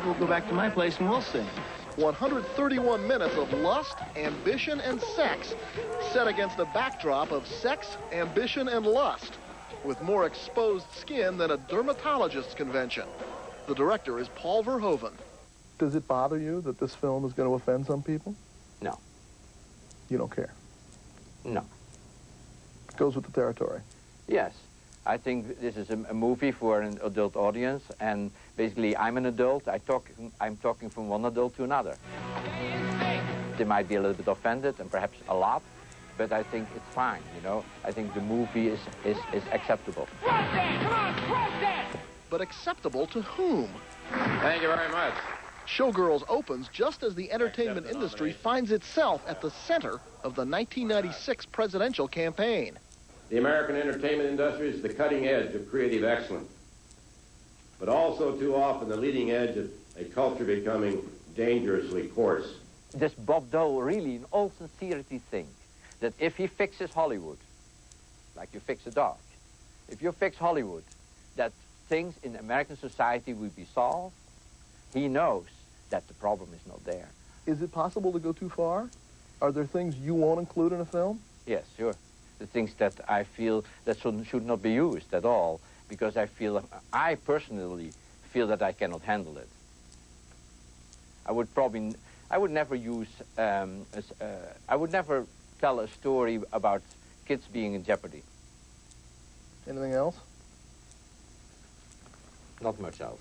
we'll go back to my place and we'll see. 131 minutes of lust, ambition, and sex set against a backdrop of sex, ambition, and lust, with more exposed skin than a dermatologist's convention. The director is Paul Verhoeven. Does it bother you that this film is going to offend some people? No. You don't care? No. It goes with the territory. Yes. I think this is a movie for an adult audience, and basically I'm an adult. I'm talking from one adult to another. They might be a little bit offended, and perhaps a lot, but I think it's fine, you know. I think the movie is acceptable. But acceptable to whom? Thank you very much. Showgirls opens just as the entertainment industry finds itself at the center of the 1996 presidential campaign. The American entertainment industry is the cutting edge of creative excellence, but also too often the leading edge of a culture becoming dangerously coarse. Does Bob Dole really, in all sincerity, think that if he fixes Hollywood, like you fix a dog, if you fix Hollywood, that things in American society will be solved? He knows that the problem is not there. Is it possible to go too far? Are there things you won't include in a film? Yes, sure. The things that I feel that should not be used at all, because I personally feel that I cannot handle it. I would never use, I would never tell a story about kids being in jeopardy. Anything else? Not much else.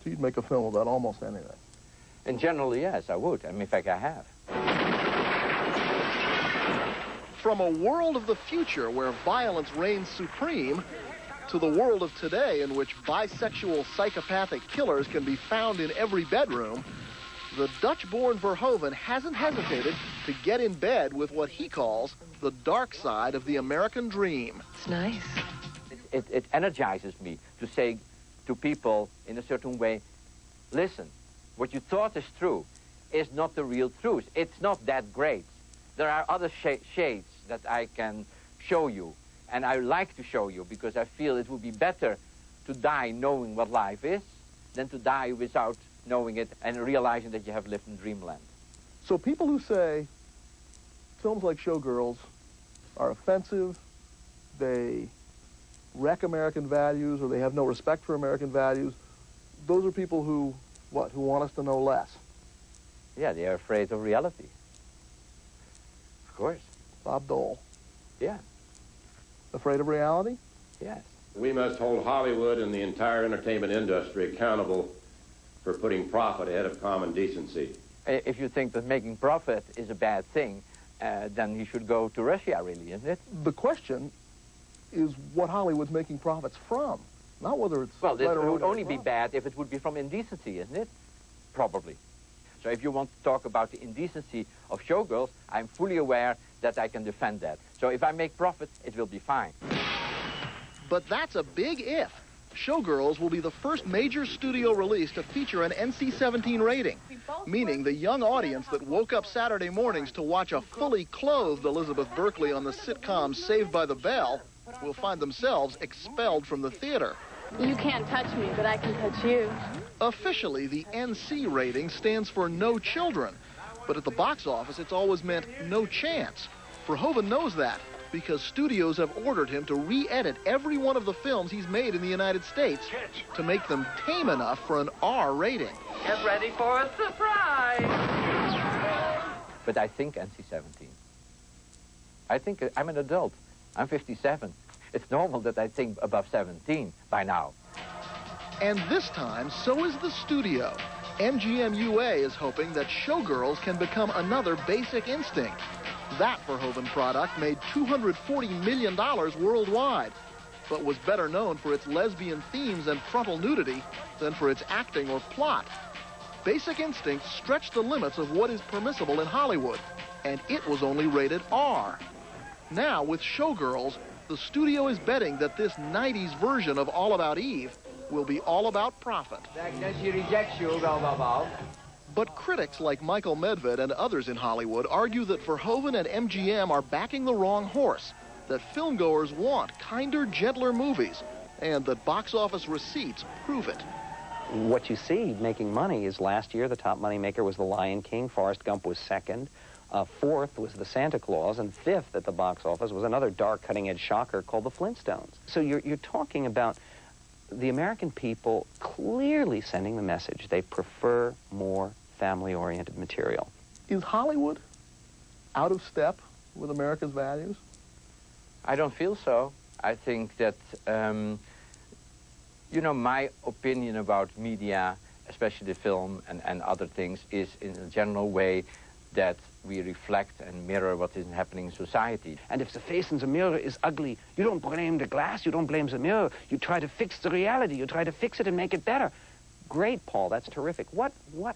So you'd make a film about almost anything? And generally, yes, I would. I mean, in fact, I have. From a world of the future where violence reigns supreme, to the world of today in which bisexual psychopathic killers can be found in every bedroom, the Dutch-born Verhoeven hasn't hesitated to get in bed with what he calls the dark side of the American dream. It's nice. It energizes me to say to people in a certain way, listen, what you thought is true is not the real truth. It's not that great. There are other shades that I can show you, and I like to show you because I feel it would be better to die knowing what life is than to die without knowing it and realizing that you have lived in dreamland. So people who say films like Showgirls are offensive, they wreck American values, or they have no respect for American values, those are people who, what, who want us to know less? Yeah, they are afraid of reality. Of course. Bob Dole. Yeah. Afraid of reality? Yes. We must hold Hollywood and the entire entertainment industry accountable for putting profit ahead of common decency. If you think that making profit is a bad thing, then you should go to Russia, really, isn't it? The question is what Hollywood's making profits from, not whether it's well, right or it wrong. would only be bad if it would be from indecency, isn't it? Probably. So if you want to talk about the indecency of Showgirls, I'm fully aware that I can defend that. So if I make profit, it will be fine. But that's a big if. Showgirls will be the first major studio release to feature an NC-17 rating, meaning the young audience that woke up Saturday mornings to watch a fully clothed Elizabeth Berkley on the sitcom Saved by the Bell will find themselves expelled from the theater. You can't touch me, but I can touch you. Officially, the NC rating stands for No Children, but at the box office, it's always meant no chance. Verhoeven knows that, because studios have ordered him to re-edit every one of the films he's made in the United States to make them tame enough for an R rating. Get ready for a surprise! But I think NC-17. I think I'm an adult. I'm 57. It's normal that I think above 17 by now. And this time, so is the studio. MGM UA is hoping that Showgirls can become another Basic Instinct. That Verhoeven product made $240 million worldwide, but was better known for its lesbian themes and frontal nudity than for its acting or plot. Basic Instinct stretched the limits of what is permissible in Hollywood, and it was only rated R. Now, with Showgirls, the studio is betting that this 90s version of All About Eve will be all about profit. But critics like Michael Medved and others in Hollywood argue that Verhoeven and MGM are backing the wrong horse, that filmgoers want kinder, gentler movies, and that box office receipts prove it. what you see making money is last year the top money maker was The Lion King. Forrest Gump was second. Fourth was The Santa Claus, and fifth at the box office was another dark, cutting-edge shocker called The Flintstones. So you're talking about the American people clearly sending the message they prefer more family-oriented material. Is Hollywood out of step with America's values? I don't feel so. I think that, you know, my opinion about media, especially the film and other things, is in a general way that we reflect and mirror what is happening in society. And if the face in the mirror is ugly, you don't blame the glass, you don't blame the mirror. You try to fix the reality. You try to fix it and make it better. Great, Paul. That's terrific. What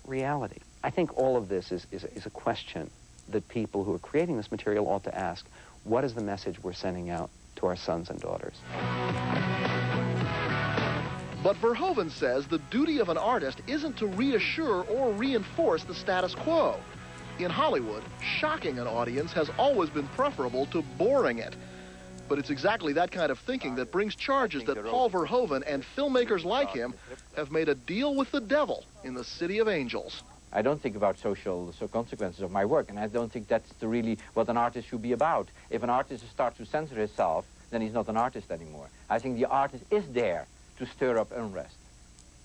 reality? I think all of this is a question that people who are creating this material ought to ask. What is the message we're sending out to our sons and daughters? But Verhoeven says the duty of an artist isn't to reassure or reinforce the status quo. In Hollywood, shocking an audience has always been preferable to boring it. But it's exactly that kind of thinking that brings charges that Paul Verhoeven and filmmakers like him have made a deal with the devil in the City of Angels. I don't think about social consequences of my work, and I don't think that's really what an artist should be about. If an artist starts to censor himself, then he's not an artist anymore. I think the artist is there to stir up unrest.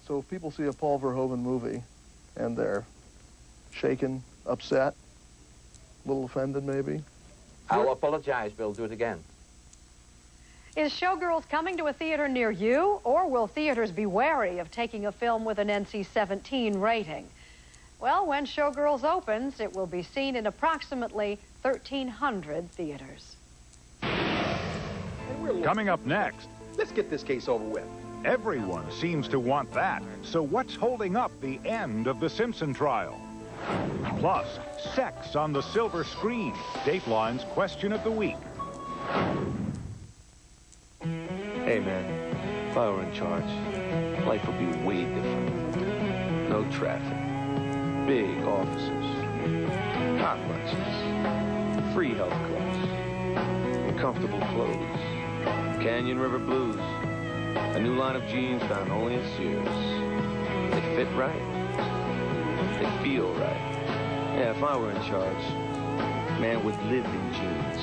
So if people see a Paul Verhoeven movie and they're shaken, upset, a little offended maybe? I'll apologize, but I'll do it again. Is Showgirls coming to a theater near you, or will theaters be wary of taking a film with an NC-17 rating? Well, when Showgirls opens, it will be seen in approximately 1,300 theaters. Coming up next. Let's get this case over with. Everyone seems to want that. So what's holding up the end of the Simpson trial? Plus, sex on the silver screen. Dateline's question of the week. Hey, man, if I were in charge, life would be way different. No traffic, big offices, hot lunches, free health clubs, comfortable clothes, Canyon River Blues, a new line of jeans found only at Sears. They fit right. They feel right. Yeah, if I were in charge, man would live in jeans.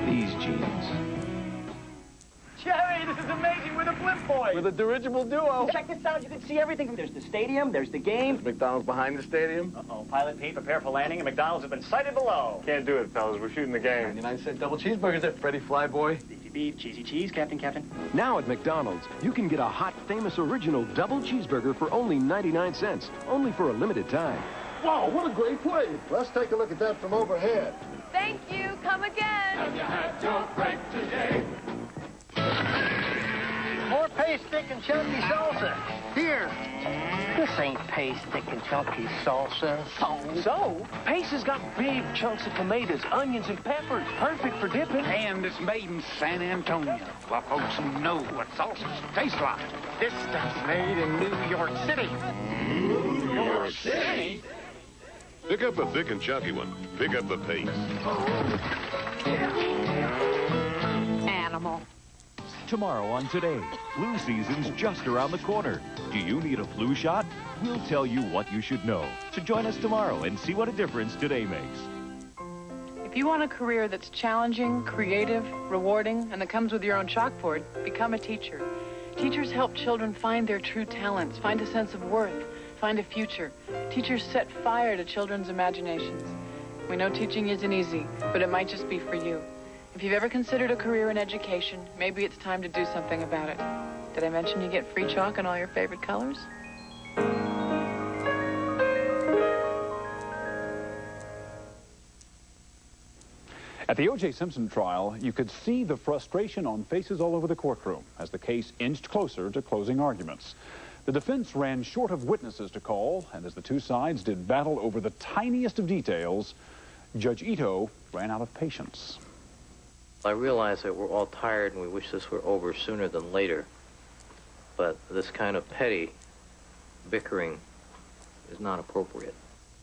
These jeans. Jerry, this is amazing. We're the Flip Boys. With a dirigible duo. Check this out. You can see everything. There's the stadium. There's the game. Is McDonald's behind the stadium? Uh-oh. Pilot Pete, prepare for landing, and McDonald's has been sighted below. Can't do it, fellas. We're shooting the game. 99-cent double cheeseburgers there, Freddy Flyboy. Beefy beef, cheesy cheese, Captain. Now at McDonald's, you can get a hot, famous original double cheeseburger for only 99 cents. Only for a limited time. Wow, what a great play. Let's take a look at that from overhead. Thank you. Come again. Have you had your break today? More paste, thick, and chunky salsa. Here. This ain't paste, thick, and chunky salsa. So? Paste has got big chunks of tomatoes, onions, and peppers. Perfect for dipping. And it's made in San Antonio, for folks who know what salsas taste like. This stuff's made in New York City. New York City? Pick up a thick and chunky one. Pick up the paste. Animal. Tomorrow on Today, flu season's just around the corner. Do you need a flu shot? We'll tell you what you should know. So join us tomorrow and see what a difference today makes. If you want a career that's challenging, creative, rewarding, and that comes with your own chalkboard, become a teacher. Teachers help children find their true talents, find a sense of worth, find a future. Teachers set fire to children's imaginations. We know teaching isn't easy, but it might just be for you. If you've ever considered a career in education, maybe it's time to do something about it. Did I mention you get free chalk in all your favorite colors? At the O.J. Simpson trial, you could see the frustration on faces all over the courtroom as the case inched closer to closing arguments. The defense ran short of witnesses to call, and as the two sides did battle over the tiniest of details, Judge Ito ran out of patience. I realize that we're all tired and we wish this were over sooner than later, but this kind of petty bickering is not appropriate.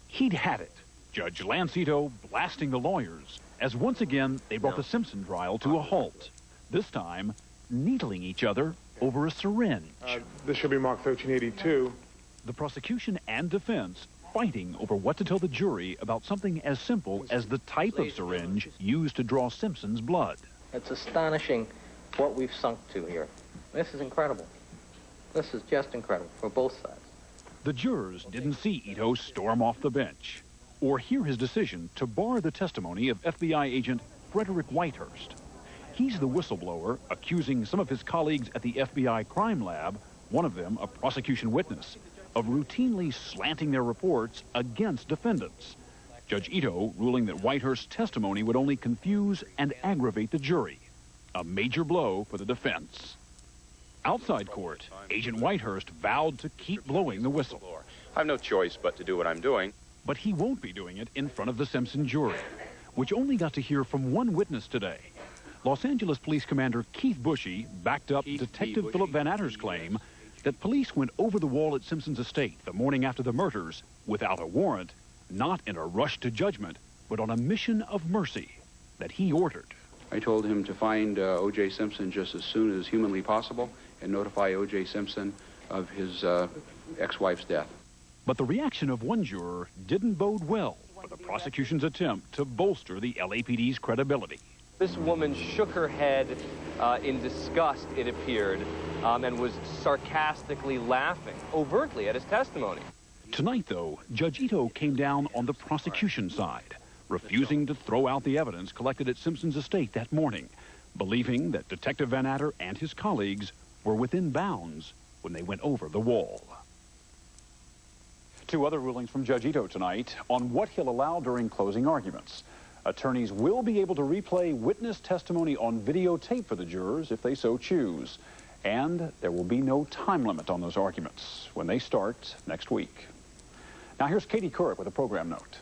He'd had it. Judge Lance Ito blasting the lawyers, as once again they brought the Simpson trial to a halt. This time, needling each other over a syringe. This should be Mark 1382. the prosecution and defense fighting over what to tell the jury about something as simple as the type of syringe used to draw Simpson's blood. It's astonishing what we've sunk to here. This is incredible. This is just incredible for both sides. The jurors didn't see Ito storm off the bench or hear his decision to bar the testimony of FBI agent Frederick Whitehurst. He's the whistleblower accusing some of his colleagues at the FBI crime lab, one of them a prosecution witness, of routinely slanting their reports against defendants. Judge Ito ruling that Whitehurst's testimony would only confuse and aggravate the jury, a major blow for the defense. Outside court, Agent Whitehurst vowed to keep blowing the whistle. I have no choice but to do what I'm doing. But he won't be doing it in front of the Simpson jury, which only got to hear from one witness today. Los Angeles Police Commander Keith Bushy backed up Detective Philip Van Atter's claim that police went over the wall at Simpson's estate the morning after the murders without a warrant, not in a rush to judgment, but on a mission of mercy that he ordered. I told him to find O.J. Simpson just as soon as humanly possible and notify O.J. Simpson of his ex-wife's death. But the reaction of one juror didn't bode well for the prosecution's attempt to bolster the LAPD's credibility. This woman shook her head in disgust, it appeared, and was sarcastically laughing overtly at his testimony. Tonight, though, Judge Ito came down on the prosecution side, refusing to throw out the evidence collected at Simpson's estate that morning, believing that Detective Van Atter and his colleagues were within bounds when they went over the wall. Two other rulings from Judge Ito tonight on what he'll allow during closing arguments. Attorneys will be able to replay witness testimony on videotape for the jurors if they so choose. And there will be no time limit on those arguments when they start next week. Now here's Katie Couric with a program note.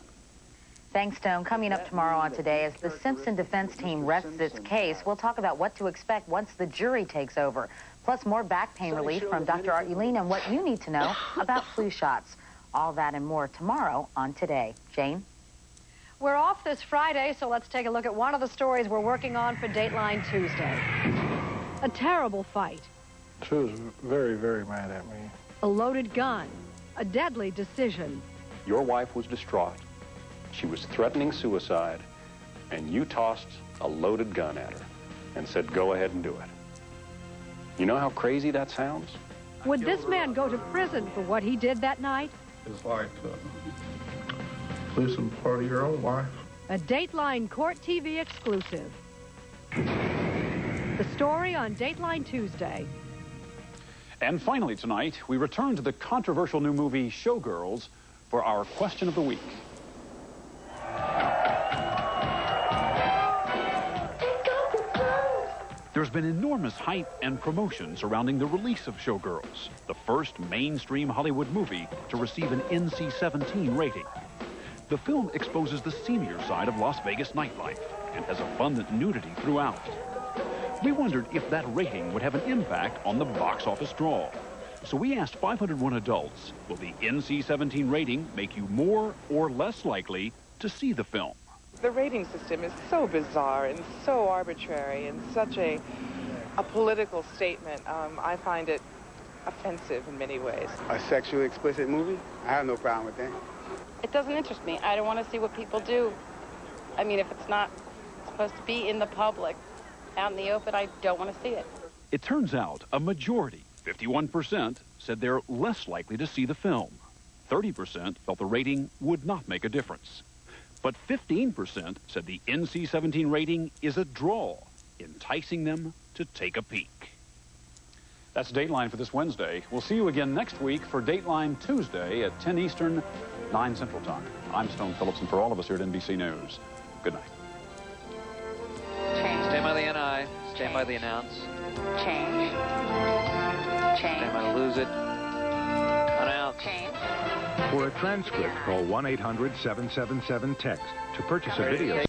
Thanks, Stone. Coming up tomorrow on Today, as the Simpson defense team rests its case, we'll talk about what to expect once the jury takes over. Plus more back pain relief from Dr. Art Uline and what you need to know about flu shots. All that and more tomorrow on Today. Jane? We're off this Friday, so let's take a look at one of the stories we're working on for Dateline Tuesday. A terrible fight. She was very, very mad at me. A loaded gun. A deadly decision. Your wife was distraught. She was threatening suicide, and you tossed a loaded gun at her and said, go ahead and do it. You know how crazy that sounds? Would this man go to prison for what he did that night? It's like losing part of your own life. A Dateline Court TV exclusive. The story on Dateline Tuesday. And finally tonight, we return to the controversial new movie Showgirls for our question of the week. There's been enormous hype and promotion surrounding the release of Showgirls, the first mainstream Hollywood movie to receive an NC-17 rating. The film exposes the seamier side of Las Vegas nightlife and has abundant nudity throughout. We wondered if that rating would have an impact on the box office draw. So we asked 501 adults, will the NC-17 rating make you more or less likely to see the film? The rating system is so bizarre and so arbitrary and such a political statement. I find it offensive in many ways. A sexually explicit movie? I have no problem with that. It doesn't interest me. I don't want to see what people do. I mean, if it's not supposed to be in the public, out in the open, I don't want to see it. It turns out a majority, 51%, said they're less likely to see the film. 30% felt the rating would not make a difference. But 15% said the NC-17 rating is a draw, enticing them to take a peek. That's Dateline for this Wednesday. We'll see you again next week for Dateline Tuesday at 10 Eastern, 9 Central Time. I'm Stone Phillips, and for all of us here at NBC News, good night. Change. Stand by the NI. Stand by the announce. Change. Change. Stand by to lose it. Announce. Change. For a transcript, call 1-800-777-TEXT. To purchase a video...